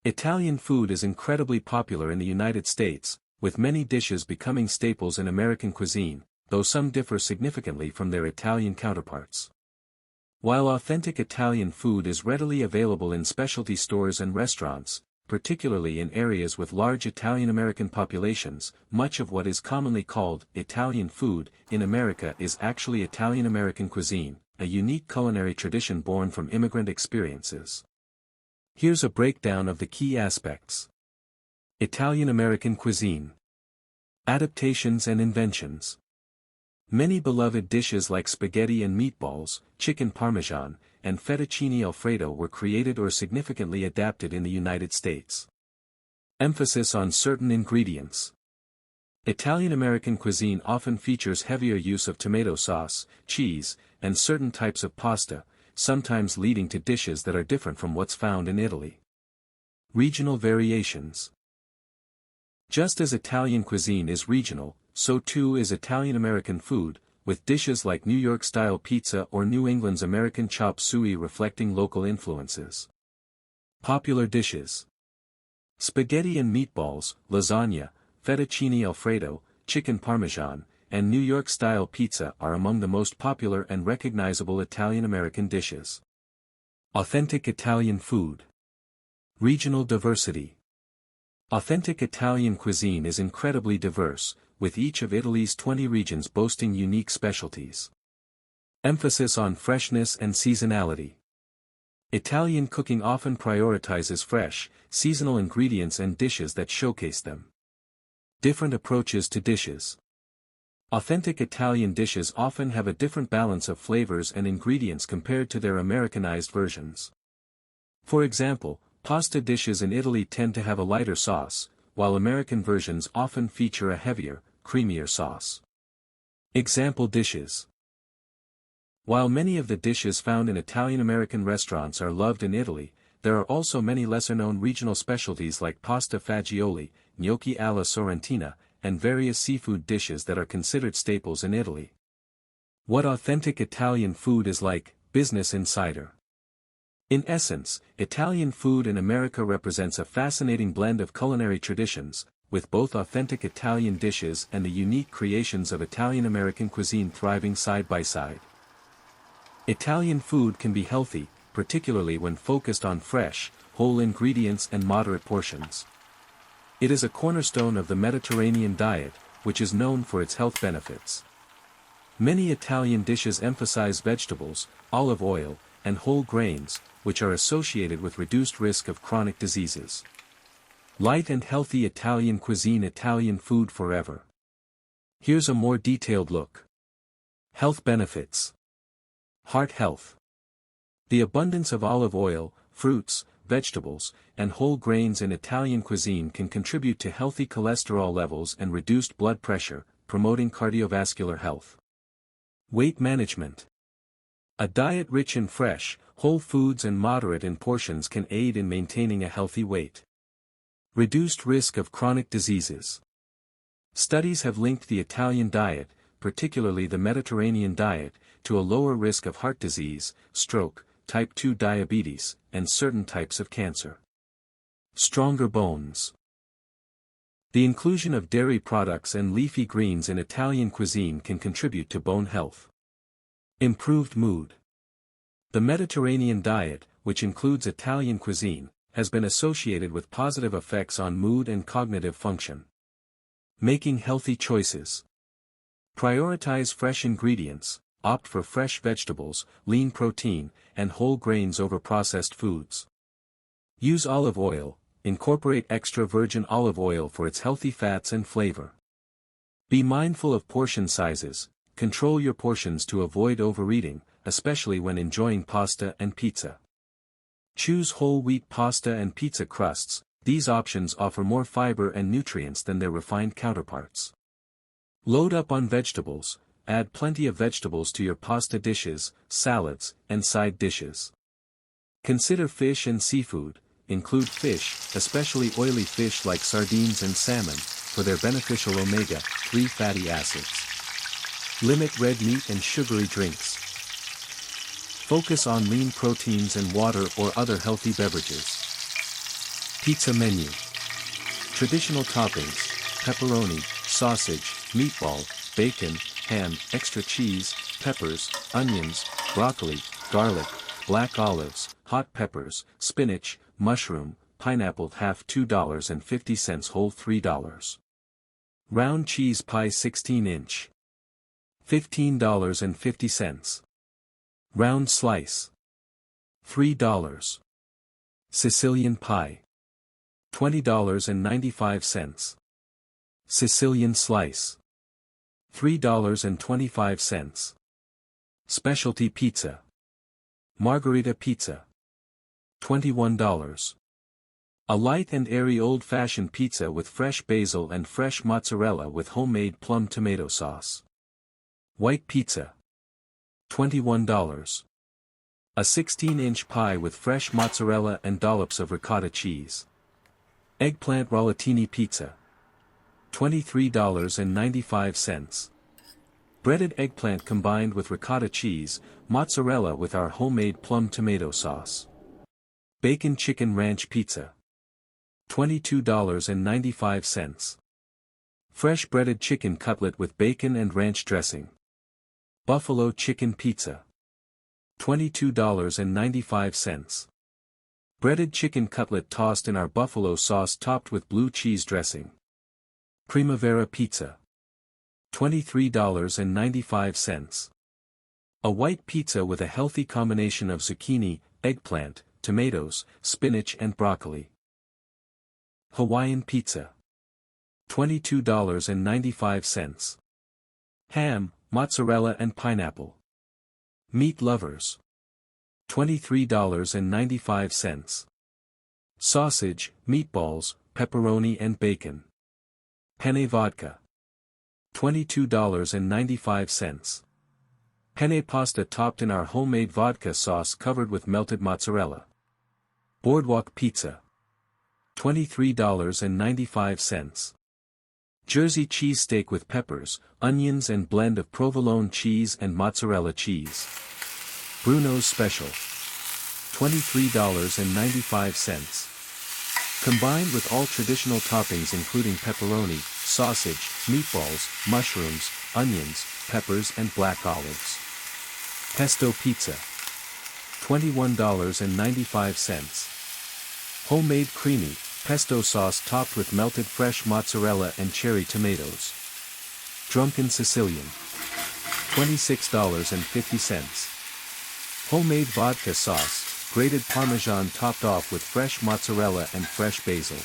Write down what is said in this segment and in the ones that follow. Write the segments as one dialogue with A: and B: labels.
A: Italian food is incredibly popular in the United States, with many dishes becoming staples in American cuisine, though some differ significantly from their Italian counterparts. While authentic Italian food is readily available in specialty stores and restaurants, particularly in areas with large Italian-American populations, much of what is commonly called Italian food in America is actually Italian-American cuisine, a unique culinary tradition born from immigrant experiences. Here's a breakdown of the key aspects. Italian-American cuisine. Adaptations and inventions. Many beloved dishes like spaghetti and meatballs, chicken parmesan, and fettuccine alfredo were created or significantly adapted in the United States. Emphasis on certain ingredients. Italian-American cuisine often features heavier use of tomato sauce, cheese, and certain types of pasta, sometimes leading to dishes that are different from what's found in Italy. Regional variations. Just as Italian cuisine is regional, so too is Italian-American food, with dishes like New York-style pizza or New England's American chop suey reflecting local influences. Popular dishes. Spaghetti and meatballs, lasagna, fettuccine alfredo, chicken parmesan, and New York-style pizza are among the most popular and recognizable Italian-American dishes. Authentic Italian food. Regional diversity. Authentic Italian cuisine is incredibly diverse, with each of Italy's 20 regions boasting unique specialties. Emphasis on freshness and seasonality. Italian cooking often prioritizes fresh, seasonal ingredients and dishes that showcase them. Different approaches to dishes. Authentic Italian dishes often have a different balance of flavors and ingredients compared to their Americanized versions. For example, pasta dishes in Italy tend to have a lighter sauce, while American versions often feature a heavier, creamier sauce. Example dishes. While many of the dishes found in Italian-American restaurants are loved in Italy, there are also many lesser-known regional specialties like pasta fagioli, gnocchi alla sorrentina, and various seafood dishes that are considered staples in Italy. What authentic Italian food is like. Business Insider. In essence, Italian food in America represents a fascinating blend of culinary traditions, with both authentic Italian dishes and the unique creations of Italian-American cuisine thriving side by side. Italian food can be healthy, particularly when focused on fresh, whole ingredients and moderate portions. It is a cornerstone of the Mediterranean diet, which is known for its health benefits. Many Italian dishes emphasize vegetables, olive oil, and whole grains, which are associated with reduced risk of chronic diseases. Light and healthy Italian cuisine. Italian food forever. Here's a more detailed look. Health benefits. Heart health. The abundance of olive oil, fruits, vegetables, and whole grains in Italian cuisine can contribute to healthy cholesterol levels and reduced blood pressure, promoting cardiovascular health. Weight management. A diet rich in fresh, whole foods and moderate in portions can aid in maintaining a healthy weight. Reduced risk of chronic diseases. Studies have linked the Italian diet, particularly the Mediterranean diet, to a lower risk of heart disease, stroke, type 2 diabetes, and certain types of cancer. Stronger bones. The inclusion of dairy products and leafy greens in Italian cuisine can contribute to bone health. Improved mood. The Mediterranean diet, which includes Italian cuisine, has been associated with positive effects on mood and cognitive function. Making healthy choices. Prioritize fresh ingredients, opt for fresh vegetables, lean protein, and whole grains over processed foods. Use olive oil, incorporate extra virgin olive oil for its healthy fats and flavor. Be mindful of portion sizes, control your portions to avoid overeating, especially when enjoying pasta and pizza. Choose whole wheat pasta and pizza crusts. These options offer more fiber and nutrients than their refined counterparts. Load up on vegetables. Add plenty of vegetables to your pasta dishes, salads, and side dishes. Consider fish and seafood. Include fish, especially oily fish like sardines and salmon, for their beneficial omega-3 fatty acids. Limit red meat and sugary drinks. Focus on lean proteins and water or other healthy beverages. Pizza menu. Traditional toppings: pepperoni, sausage, meatball, bacon, ham, extra cheese, peppers, onions, broccoli, garlic, black olives, hot peppers, spinach, mushroom, pineapple half $2.50 whole $3. Round cheese pie 16-inch. $15.50. Round slice. $3. Sicilian pie. $20.95. Sicilian slice. $3.25. Specialty pizza. Margherita pizza. $21. A light and airy old-fashioned pizza with fresh basil and fresh mozzarella with homemade plum tomato sauce. White pizza. $21. A 16-inch pie with fresh mozzarella and dollops of ricotta cheese. Eggplant rollatini pizza. $23.95. Breaded eggplant combined with ricotta cheese, mozzarella with our homemade plum tomato sauce. Bacon chicken ranch pizza. $22.95. Fresh breaded chicken cutlet with bacon and ranch dressing. Buffalo chicken pizza. $22.95. Breaded chicken cutlet tossed in our buffalo sauce topped with blue cheese dressing. Primavera pizza. $23.95. A white pizza with a healthy combination of zucchini, eggplant, tomatoes, spinach and broccoli. Hawaiian pizza. $22.95. Ham, mozzarella and pineapple. Meat lovers. $23.95. Sausage, meatballs, pepperoni and bacon. Penne vodka. $22.95. Penne pasta topped in our homemade vodka sauce covered with melted mozzarella. Boardwalk pizza. $23.95. Jersey cheesesteak with peppers, onions and blend of provolone cheese and mozzarella cheese. Brunos special. $23.95. Combined with all traditional toppings including pepperoni, sausage, meatballs, mushrooms, onions, peppers and black olives. Pesto pizza. $21.95. Homemade creamy, pesto sauce topped with melted fresh mozzarella and cherry tomatoes. Drunken Sicilian. $26.50. Homemade vodka sauce, grated Parmesan topped off with fresh mozzarella and fresh basil.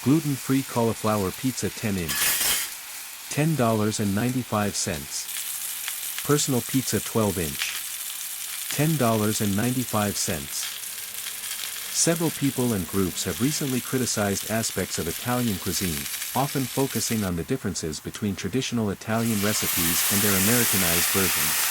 A: Gluten-free cauliflower pizza 10-inch. $10.95. Personal pizza 12-inch. $10.95. Several people and groups have recently criticized aspects of Italian cuisine, often focusing on the differences between traditional Italian recipes and their Americanized versions.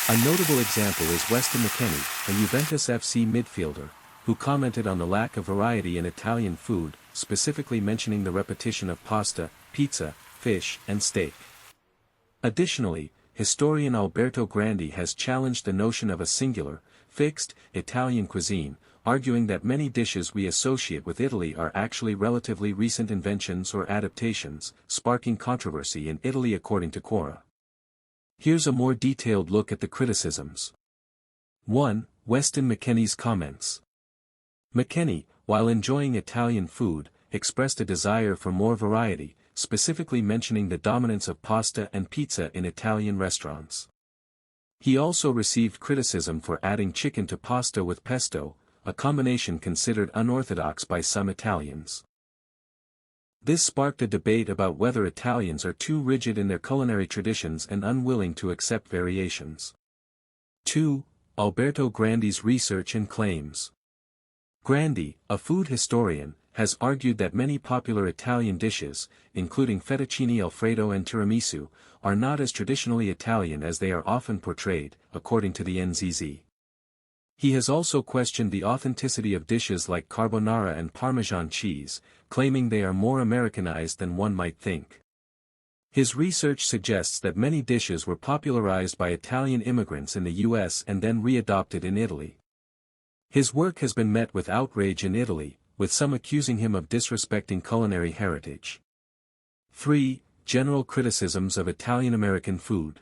A: A notable example is Weston McKennie, a Juventus FC midfielder, who commented on the lack of variety in Italian food, specifically mentioning the repetition of pasta, pizza, fish, and steak. Additionally, historian Alberto Grandi has challenged the notion of a singular, fixed, Italian cuisine, arguing that many dishes we associate with Italy are actually relatively recent inventions or adaptations, sparking controversy in Italy according to Quora. Here's a more detailed look at the criticisms. 1. Weston McKennie's comments. McKennie, while enjoying Italian food, expressed a desire for more variety, specifically mentioning the dominance of pasta and pizza in Italian restaurants. He also received criticism for adding chicken to pasta with pesto, a combination considered unorthodox by some Italians. This sparked a debate about whether Italians are too rigid in their culinary traditions and unwilling to accept variations. 2. Alberto Grandi's research and claims. Grandi, a food historian, has argued that many popular Italian dishes, including fettuccine alfredo and tiramisu, are not as traditionally Italian as they are often portrayed, according to the NZZ. He has also questioned the authenticity of dishes like carbonara and Parmesan cheese, claiming they are more Americanized than one might think. His research suggests that many dishes were popularized by Italian immigrants in the US and then readopted in Italy. His work has been met with outrage in Italy, with some accusing him of disrespecting culinary heritage. 3. General criticisms of Italian-American food.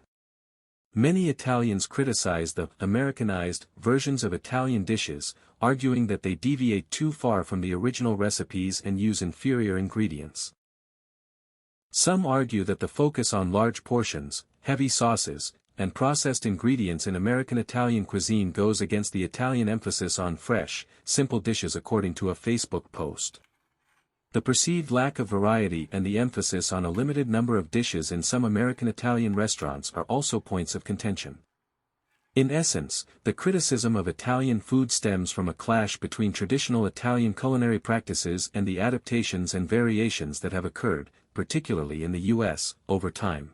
A: Many Italians criticize the Americanized versions of Italian dishes, arguing that they deviate too far from the original recipes and use inferior ingredients. Some argue that the focus on large portions, heavy sauces, and processed ingredients in American Italian cuisine goes against the Italian emphasis on fresh, simple dishes according to a Facebook post. The perceived lack of variety and the emphasis on a limited number of dishes in some American Italian restaurants are also points of contention. In essence, the criticism of Italian food stems from a clash between traditional Italian culinary practices and the adaptations and variations that have occurred, particularly in the U.S., over time.